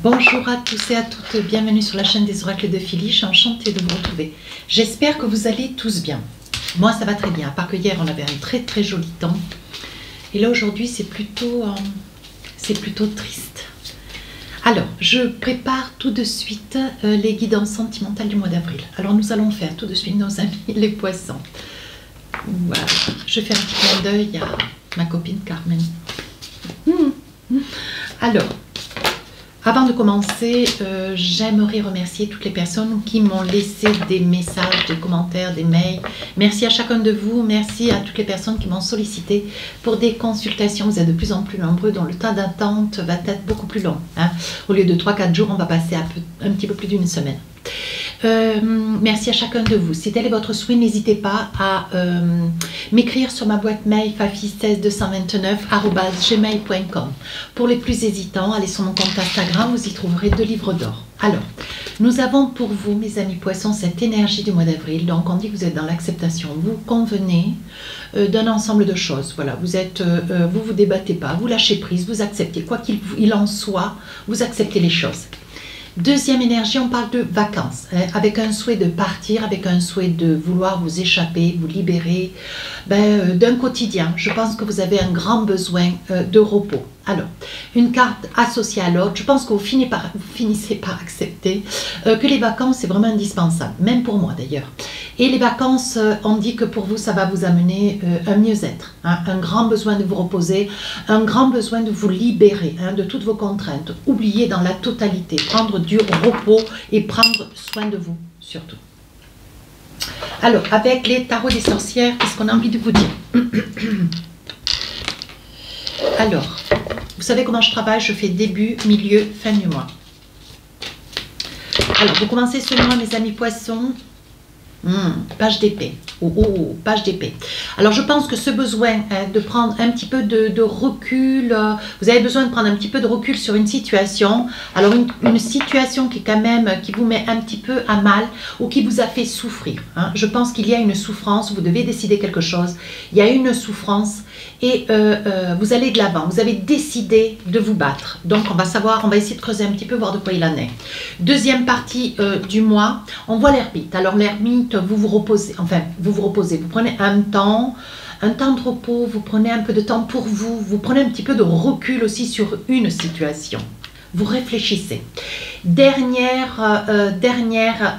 Bonjour à tous et à toutes, bienvenue sur la chaîne des oracles de Philly, je suis enchantée de vous retrouver. J'espère que vous allez tous bien. Moi ça va très bien, à part que hier on avait un très joli temps. Et là aujourd'hui c'est plutôt triste. Alors, je prépare tout de suite les guidances sentimentales du mois d'avril. Alors nous allons faire tout de suite nos amis les poissons. Voilà, je fais un petit clin d'œil à ma copine Carmen. Alors, avant de commencer, j'aimerais remercier toutes les personnes qui m'ont laissé des messages, des commentaires, des mails. Merci à chacun de vous, merci à toutes les personnes qui m'ont sollicité pour des consultations. Vous êtes de plus en plus nombreux, donc le temps d'attente va être beaucoup plus long. Hein. Au lieu de 3-4 jours, on va passer à un petit peu plus d'une semaine. Merci à chacun de vous. Si tel est votre souhait, n'hésitez pas à m'écrire sur ma boîte mail fafi16229@gmail.com. Pour les plus hésitants, allez sur mon compte Instagram, vous y trouverez 2 livres d'or. Alors, nous avons pour vous, mes amis poissons, cette énergie du mois d'avril. Donc, on dit que vous êtes dans l'acceptation. Vous convenez d'un ensemble de choses. Voilà, vous vous débattez pas, vous lâchez prise, vous acceptez. Quoi qu'il en soit, vous acceptez les choses. Deuxième énergie, on parle de vacances, hein, avec un souhait de partir, avec un souhait de vouloir vous échapper, vous libérer d'un quotidien. Je pense que vous avez un grand besoin de repos. Alors, une carte associée à l'autre, je pense que vous finissez par accepter que les vacances, c'est vraiment indispensable, même pour moi d'ailleurs. Et les vacances, on dit que pour vous, ça va vous amener un mieux-être, hein, un grand besoin de vous reposer, un grand besoin de vous libérer hein, de toutes vos contraintes. Oubliez dans la totalité, prendre du repos et prendre soin de vous, surtout. Alors, avec les tarots des sorcières, qu'est-ce qu'on a envie de vous dire? Alors, vous savez comment je travaille? Je fais début, milieu, fin du mois. Alors, vous commencez ce mois, mes amis poissons. Page d'épée. Page d'épée. Alors je pense que ce besoin de prendre un petit peu de recul, vous avez besoin de prendre un petit peu de recul sur une situation. Alors une situation qui quand même, qui vous met un petit peu à mal ou qui vous a fait souffrir. Hein. Je pense qu'il y a une souffrance, vous devez décider quelque chose. Il y a une souffrance et vous allez de l'avant. Vous avez décidé de vous battre. Donc on va essayer de creuser un petit peu, voir de quoi il en est. Deuxième partie du mois, on voit l'ermite. Alors l'ermite, vous vous reposez, vous prenez un temps de repos, vous prenez un peu de temps pour vous, vous prenez un petit peu de recul aussi sur une situation. Vous réfléchissez. Dernière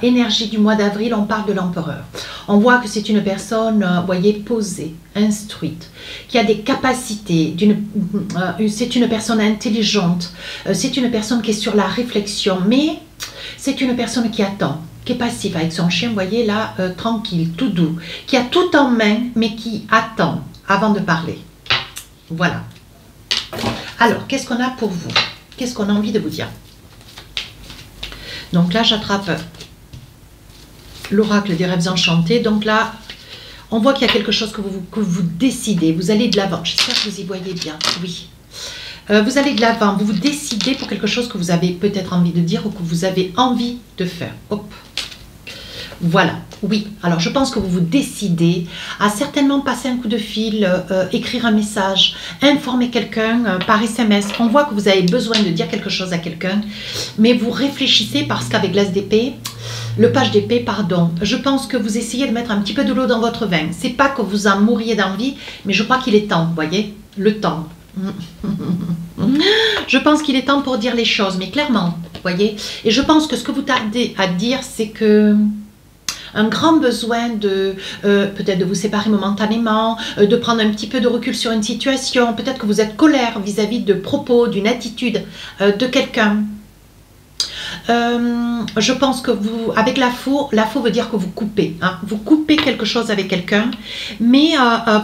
énergie du mois d'avril, on parle de l'empereur. On voit que c'est une personne, voyez, posée, instruite, qui a des capacités, c'est une personne intelligente, c'est une personne qui est sur la réflexion, mais c'est une personne qui attend, qui est passive avec son chien, vous voyez là, tranquille, tout doux, qui a tout en main, mais qui attend avant de parler. Voilà. Alors, qu'est-ce qu'on a pour vous? Qu'est-ce qu'on a envie de vous dire? Donc là, j'attrape l'oracle des rêves enchantés. Donc là, on voit qu'il y a quelque chose que vous décidez. Vous allez de l'avant. J'espère que vous y voyez bien. Oui. Vous allez de l'avant. Vous vous décidez pour quelque chose que vous avez peut-être envie de dire ou que vous avez envie de faire. Hop. Voilà, oui. Alors, je pense que vous vous décidez à certainement passer un coup de fil, écrire un message, informer quelqu'un par SMS. On voit que vous avez besoin de dire quelque chose à quelqu'un, mais vous réfléchissez parce qu'avec l'as d'épée, le page d'épée, pardon, je pense que vous essayez de mettre un petit peu de l'eau dans votre vin. C'est pas que vous en mouriez d'envie, mais je crois qu'il est temps, vous voyez, le temps. Je pense qu'il est temps pour dire les choses, mais clairement, vous voyez. Et je pense que ce que vous tardez à dire, c'est que un grand besoin de peut-être de vous séparer momentanément, de prendre un petit peu de recul sur une situation, peut-être que vous êtes colère vis-à-vis de propos, d'une attitude de quelqu'un. Je pense que vous, avec la faux veut dire que vous coupez, hein, vous coupez quelque chose avec quelqu'un, mais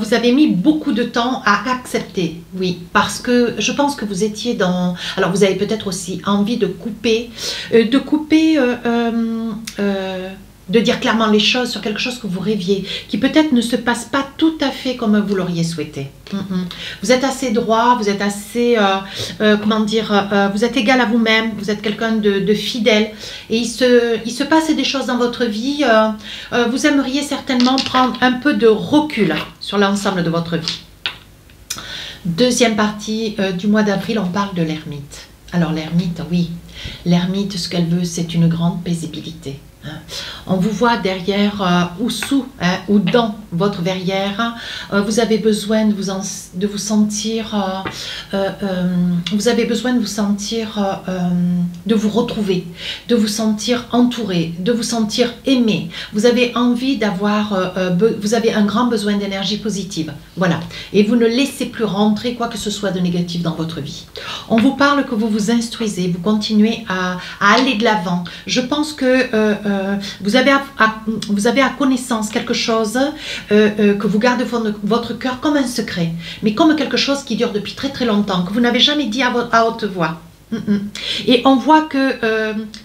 vous avez mis beaucoup de temps à accepter, oui, parce que je pense que vous étiez dans, alors vous avez peut-être aussi envie de couper, de dire clairement les choses sur quelque chose que vous rêviez, qui peut-être ne se passe pas tout à fait comme vous l'auriez souhaité. Vous êtes assez droit, vous êtes assez, comment dire, vous êtes égal à vous-même, vous êtes quelqu'un de fidèle, et il se passe des choses dans votre vie, vous aimeriez certainement prendre un peu de recul sur l'ensemble de votre vie. Deuxième partie du mois d'avril, on parle de l'ermite. Alors l'ermite, oui, L'ermite, ce qu'elle veut, c'est une grande paisibilité. On vous voit derrière ou sous ou dans votre verrière. Vous avez besoin de vous sentir, vous avez besoin de vous sentir, de vous retrouver, de vous sentir entouré, de vous sentir aimé. Vous avez envie d'avoir, vous avez un grand besoin d'énergie positive. Voilà. Et vous ne laissez plus rentrer quoi que ce soit de négatif dans votre vie. On vous parle que vous vous instruisez, vous continuez à aller de l'avant. Je pense que vous avez à connaissance quelque chose que vous gardez au fond de votre cœur comme un secret, mais comme quelque chose qui dure depuis très très longtemps, que vous n'avez jamais dit à haute voix. Et on voit que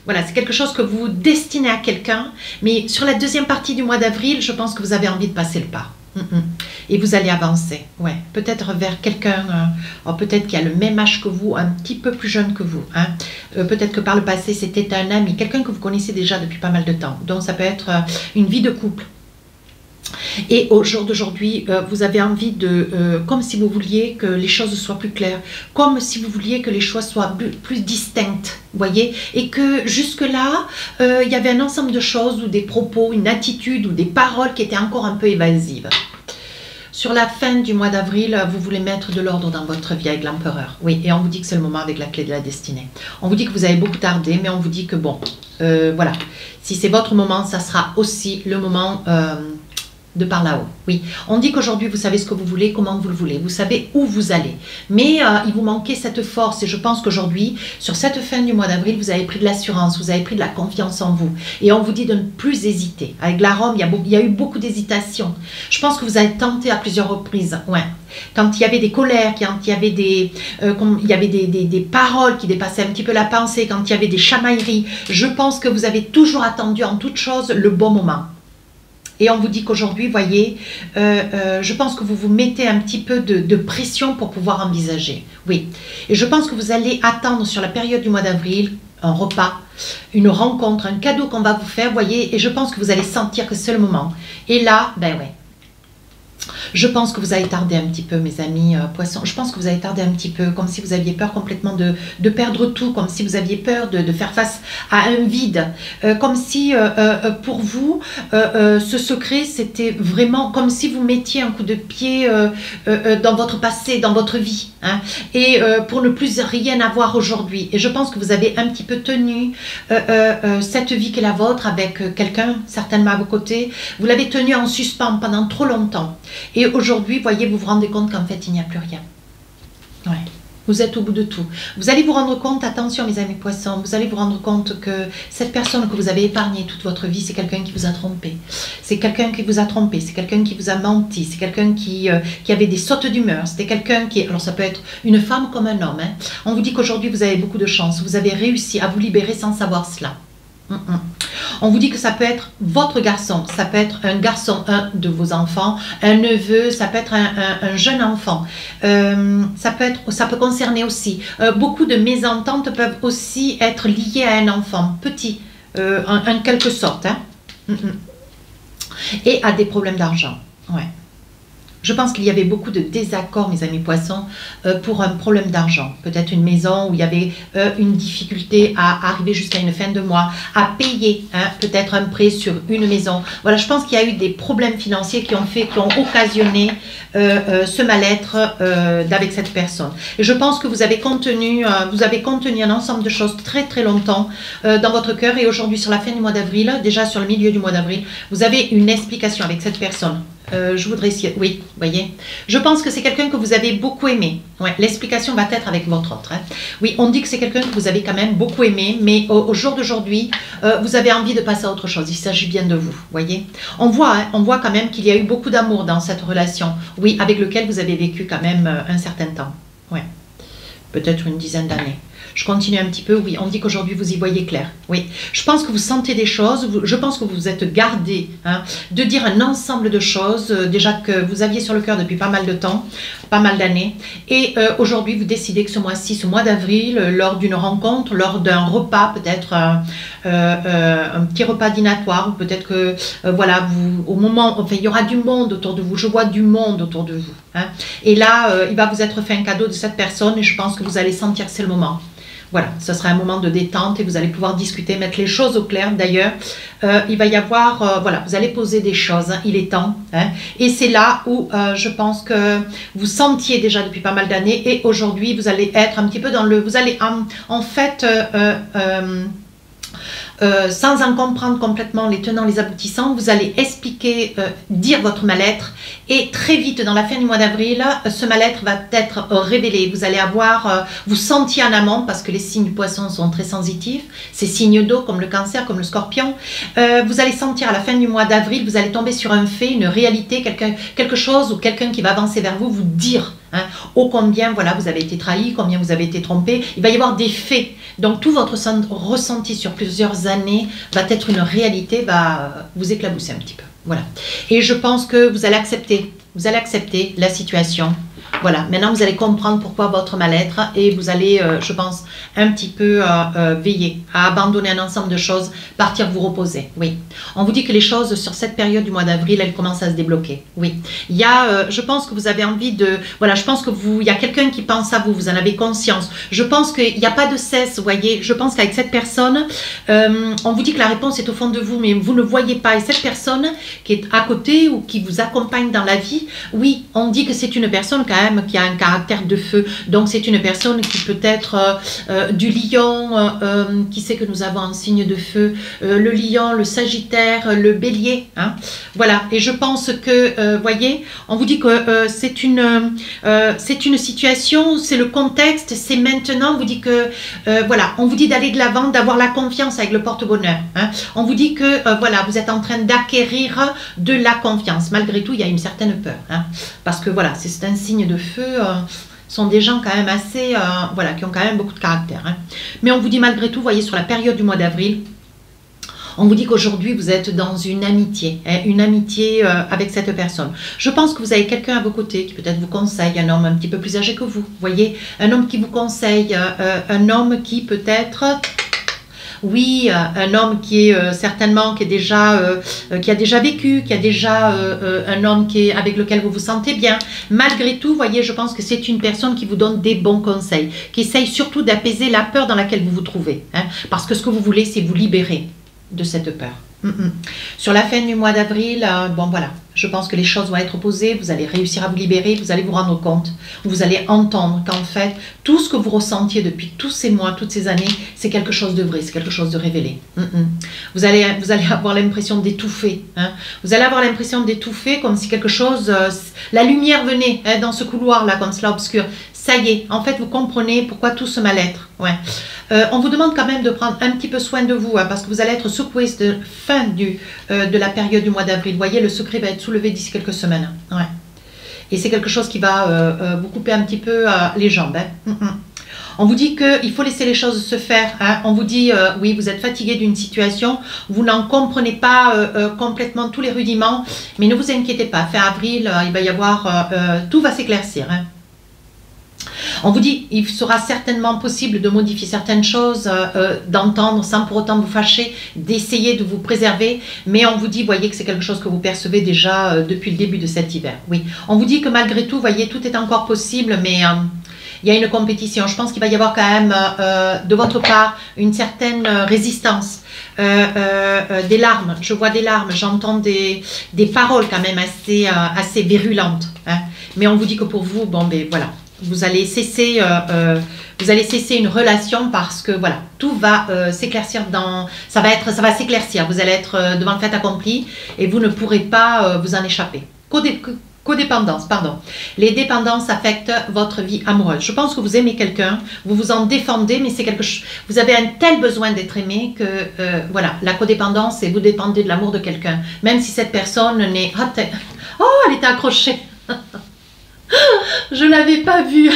voilà, c'est quelque chose que vous destinez à quelqu'un, mais sur la deuxième partie du mois d'avril, je pense que vous avez envie de passer le pas. Et vous allez avancer, ouais, peut-être vers quelqu'un, peut-être qui a le même âge que vous, un petit peu plus jeune que vous, hein. Peut-être que par le passé c'était un ami, quelqu'un que vous connaissez déjà depuis pas mal de temps, donc ça peut être une vie de couple. Et au jour d'aujourd'hui, vous avez envie de, comme si vous vouliez que les choses soient plus claires, comme si vous vouliez que les choses soient plus distinctes, voyez, et que jusque-là, il y avait un ensemble de choses ou des propos, une attitude ou des paroles qui étaient encore un peu évasives. Sur la fin du mois d'avril, vous voulez mettre de l'ordre dans votre vie avec l'empereur. Oui, et on vous dit que c'est le moment avec la clé de la destinée. On vous dit que vous avez beaucoup tardé, mais on vous dit que bon, voilà, si c'est votre moment, ça sera aussi le moment de par là-haut. Oui, on dit qu'aujourd'hui, vous savez ce que vous voulez, comment vous le voulez, vous savez où vous allez. Mais il vous manquait cette force et je pense qu'aujourd'hui, sur cette fin du mois d'avril, vous avez pris de l'assurance, vous avez pris de la confiance en vous. Et on vous dit de ne plus hésiter. Avec l'arôme, il y a eu beaucoup d'hésitation. Je pense que vous avez tenté à plusieurs reprises. Ouais. Quand il y avait des colères, quand il y avait des paroles qui dépassaient un petit peu la pensée, quand il y avait des chamailleries, je pense que vous avez toujours attendu en toute chose le bon moment. Et on vous dit qu'aujourd'hui, voyez, je pense que vous vous mettez un petit peu de pression pour pouvoir envisager. Oui. Et je pense que vous allez attendre sur la période du mois d'avril un repas, une rencontre, un cadeau qu'on va vous faire, voyez. Et je pense que vous allez sentir que c'est le moment. Et là, ben ouais. Je pense que vous avez tardé un petit peu, mes amis poissons. Je pense que vous avez tardé un petit peu, comme si vous aviez peur complètement de perdre tout, comme si vous aviez peur de faire face à un vide. Comme si, pour vous, ce secret, c'était vraiment comme si vous mettiez un coup de pied dans votre passé, dans votre vie. Hein, et pour ne plus rien avoir aujourd'hui. Et je pense que vous avez un petit peu tenu cette vie qui est la vôtre avec quelqu'un, certainement à vos côtés. Vous l'avez tenue en suspens pendant trop longtemps. Et aujourd'hui, voyez, vous vous rendez compte qu'en fait, il n'y a plus rien. Ouais. Vous êtes au bout de tout. Vous allez vous rendre compte, attention mes amis poissons, vous allez vous rendre compte que cette personne que vous avez épargnée toute votre vie, c'est quelqu'un qui vous a trompé. C'est quelqu'un qui vous a trompé, c'est quelqu'un qui vous a menti, c'est quelqu'un qui avait des sautes d'humeur, c'était quelqu'un qui... Alors ça peut être une femme comme un homme. Hein. On vous dit qu'aujourd'hui vous avez beaucoup de chance, vous avez réussi à vous libérer sans savoir cela. On vous dit que ça peut être votre garçon, ça peut être un garçon, un de vos enfants, un neveu, ça peut être un jeune enfant. Ça peut concerner aussi. Beaucoup de mésententes peuvent aussi être liées à un enfant petit, en quelque sorte. Hein. Et à des problèmes d'argent. Ouais. Je pense qu'il y avait beaucoup de désaccords, mes amis poissons, pour un problème d'argent. Peut-être une maison où il y avait une difficulté à arriver jusqu'à une fin de mois, à payer hein, peut-être un prêt sur une maison. Voilà, je pense qu'il y a eu des problèmes financiers qui ont occasionné ce mal-être avec cette personne. Et je pense que vous avez contenu un ensemble de choses très très longtemps dans votre cœur. Et aujourd'hui, sur la fin du mois d'avril, déjà sur le milieu du mois d'avril, vous avez une explication avec cette personne. Je voudrais essayer, oui, voyez. Je pense que c'est quelqu'un que vous avez beaucoup aimé. Ouais, l'explication va être avec votre autre. Hein. Oui, on dit que c'est quelqu'un que vous avez quand même beaucoup aimé, mais au jour d'aujourd'hui, vous avez envie de passer à autre chose. Il s'agit bien de vous, voyez. On voit quand même qu'il y a eu beaucoup d'amour dans cette relation, oui, avec lequel vous avez vécu quand même un certain temps. Ouais, peut-être une dizaine d'années. Je continue un petit peu, oui, on dit qu'aujourd'hui vous y voyez clair. Oui, je pense que vous sentez des choses, je pense que vous vous êtes gardé hein, de dire un ensemble de choses, déjà que vous aviez sur le cœur depuis pas mal de temps, pas mal d'années. Et aujourd'hui vous décidez que ce mois-ci, ce mois d'avril, lors d'une rencontre, lors d'un repas, peut-être un petit repas dînatoire, ou peut-être que voilà, au moment, enfin il y aura du monde autour de vous, je vois du monde autour de vous. Hein. Et là, il va vous être fait un cadeau de cette personne et je pense que vous allez sentir que c'est le moment. Voilà, ce sera un moment de détente et vous allez pouvoir discuter, mettre les choses au clair. D'ailleurs, il va y avoir, voilà, vous allez poser des choses, hein, il est temps. Hein, et c'est là où je pense que vous sentiez déjà depuis pas mal d'années et aujourd'hui, vous allez être un petit peu dans le... Vous allez en fait... sans en comprendre complètement les tenants, les aboutissants, vous allez expliquer, dire votre mal-être et très vite dans la fin du mois d'avril, ce mal-être va être révélé. Vous allez avoir, vous sentiez en amont parce que les signes du poisson sont très sensitifs, ces signes d'eau comme le cancer, comme le scorpion, vous allez sentir à la fin du mois d'avril, vous allez tomber sur un fait, une réalité, quelque chose ou quelqu'un qui va avancer vers vous, vous dire hein, ô combien voilà, vous avez été trahi, combien vous avez été trompé, il va y avoir des faits. Donc tout votre ressenti sur plusieurs années va être une réalité, va vous éclabousser un petit peu. Voilà. Et je pense que vous allez accepter la situation. Voilà, maintenant vous allez comprendre pourquoi votre mal-être et vous allez, je pense, un petit peu veiller à abandonner un ensemble de choses, partir vous reposer, oui. On vous dit que les choses sur cette période du mois d'avril, elles commencent à se débloquer, oui. Il y a, je pense que vous avez envie de, voilà, je pense que il y a quelqu'un qui pense à vous, vous en avez conscience. Je pense qu'il n'y a pas de cesse, vous voyez, je pense qu'avec cette personne, on vous dit que la réponse est au fond de vous, mais vous ne voyez pas. Et cette personne qui est à côté ou qui vous accompagne dans la vie, oui, on dit que c'est une personne quand même qui a un caractère de feu, donc c'est une personne qui peut être du lion, qui sait que nous avons un signe de feu, le lion, le sagittaire, le bélier, hein, voilà, et je pense que, voyez, on vous dit que c'est une situation, c'est le contexte, c'est maintenant, on vous dit que, voilà, on vous dit d'aller de l'avant, d'avoir la confiance avec le porte-bonheur, hein, on vous dit que, voilà, vous êtes en train d'acquérir de la confiance, malgré tout, il y a une certaine peur, hein, parce que, voilà, c'est un signe de feu, sont des gens quand même assez, voilà, qui ont quand même beaucoup de caractère. Hein. Mais on vous dit malgré tout, vous voyez, sur la période du mois d'avril, on vous dit qu'aujourd'hui, vous êtes dans une amitié avec cette personne. Je pense que vous avez quelqu'un à vos côtés qui peut-être vous conseille, un homme un petit peu plus âgé que vous, voyez, un homme qui vous conseille, un homme qui peut-être... Oui, un homme qui est certainement, qui a déjà vécu, qui a déjà un homme avec lequel vous vous sentez bien. Malgré tout, voyez, je pense que c'est une personne qui vous donne des bons conseils, qui essaye surtout d'apaiser la peur dans laquelle vous vous trouvez. Hein, parce que ce que vous voulez, c'est vous libérer de cette peur. Sur la fin du mois d'avril, bon voilà, je pense que les choses vont être posées, vous allez réussir à vous libérer, vous allez vous rendre compte, vous allez entendre qu'en fait, tout ce que vous ressentiez depuis tous ces mois, toutes ces années, c'est quelque chose de vrai, c'est quelque chose de révélé. Vous allez avoir l'impression d'étouffer, hein. Vous allez avoir l'impression d'étouffer comme si quelque chose, la lumière venait hein, dans ce couloir-là, comme cela obscur. Ça y est, en fait, vous comprenez pourquoi tout ce mal-être. Ouais. On vous demande quand même de prendre un petit peu soin de vous, hein, parce que vous allez être secoué de fin de la période du mois d'avril. Vous voyez, le secret va être soulevé d'ici quelques semaines. Ouais. Et c'est quelque chose qui va vous couper un petit peu les jambes. Hein. On vous dit qu'il faut laisser les choses se faire. Hein. On vous dit, oui, vous êtes fatigué d'une situation, vous n'en comprenez pas complètement tous les rudiments, mais ne vous inquiétez pas. Fin avril, il va y avoir, tout va s'éclaircir. Hein. On vous dit il sera certainement possible de modifier certaines choses, d'entendre sans pour autant vous fâcher, d'essayer de vous préserver, mais on vous dit, voyez que c'est quelque chose que vous percevez déjà depuis le début de cet hiver. Oui, on vous dit que malgré tout, voyez, tout est encore possible, mais il y a une compétition. Je pense qu'il va y avoir quand même de votre part une certaine résistance. Des larmes, je vois des larmes, j'entends des paroles quand même assez virulentes. Hein. Mais on vous dit que pour vous, bon ben voilà. Vous allez cesser une relation parce que voilà, tout va s'éclaircir ça va s'éclaircir. Vous allez être devant le fait accompli et vous ne pourrez pas vous en échapper. Codépendance, pardon. Les dépendances affectent votre vie amoureuse. Je pense que vous aimez quelqu'un, vous vous en défendez, mais c'est quelque chose. Vous avez un tel besoin d'être aimé que voilà, la codépendance, c'est vous dépendez de l'amour de quelqu'un, même si cette personne n'est. Oh, elle était accrochée. Je ne l'avais pas vu.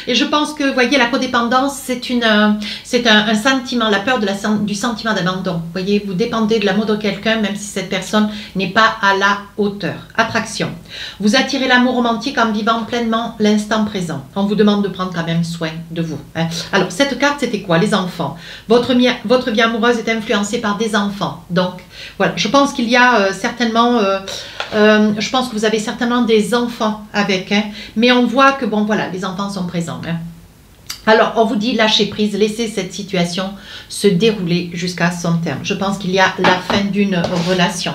Et je pense que, vous voyez, la codépendance, c'est un sentiment, la peur du sentiment d'abandon. Vous voyez, vous dépendez de l'amour de quelqu'un, même si cette personne n'est pas à la hauteur. Attraction. Vous attirez l'amour romantique en vivant pleinement l'instant présent. On vous demande de prendre quand même soin de vous. Hein. Alors, cette carte, c'était quoi? Les enfants. Votre vie amoureuse est influencée par des enfants. Donc, voilà, je pense qu'il y a certainement... je pense que vous avez certainement des enfants avec, hein, mais on voit que, bon, voilà, les enfants sont présents. Hein. Alors, on vous dit lâcher prise, laissez cette situation se dérouler jusqu'à son terme. Je pense qu'il y a la fin d'une relation.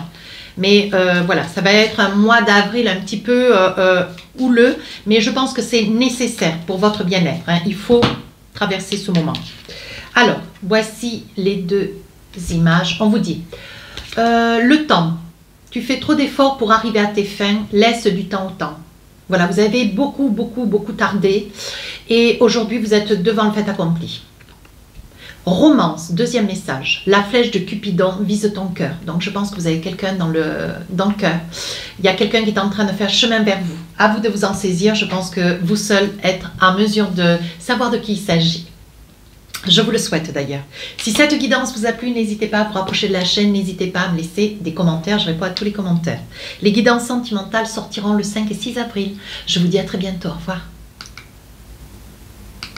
Mais voilà, ça va être un mois d'avril un petit peu houleux, mais je pense que c'est nécessaire pour votre bien-être. Hein. Il faut traverser ce moment. Alors, voici les deux images. On vous dit, le temps, tu fais trop d'efforts pour arriver à tes fins, laisse du temps au temps. Voilà, vous avez beaucoup tardé et aujourd'hui vous êtes devant le fait accompli. Romance, deuxième message, la flèche de Cupidon vise ton cœur. Donc je pense que vous avez quelqu'un dans le cœur. Il y a quelqu'un qui est en train de faire chemin vers vous. À vous de vous en saisir, je pense que vous seul êtes en mesure de savoir de qui il s'agit. Je vous le souhaite d'ailleurs. Si cette guidance vous a plu, n'hésitez pas à vous rapprocher de la chaîne, n'hésitez pas à me laisser des commentaires, je réponds à tous les commentaires. Les guidances sentimentales sortiront le 5 et 6 avril. Je vous dis à très bientôt, au revoir.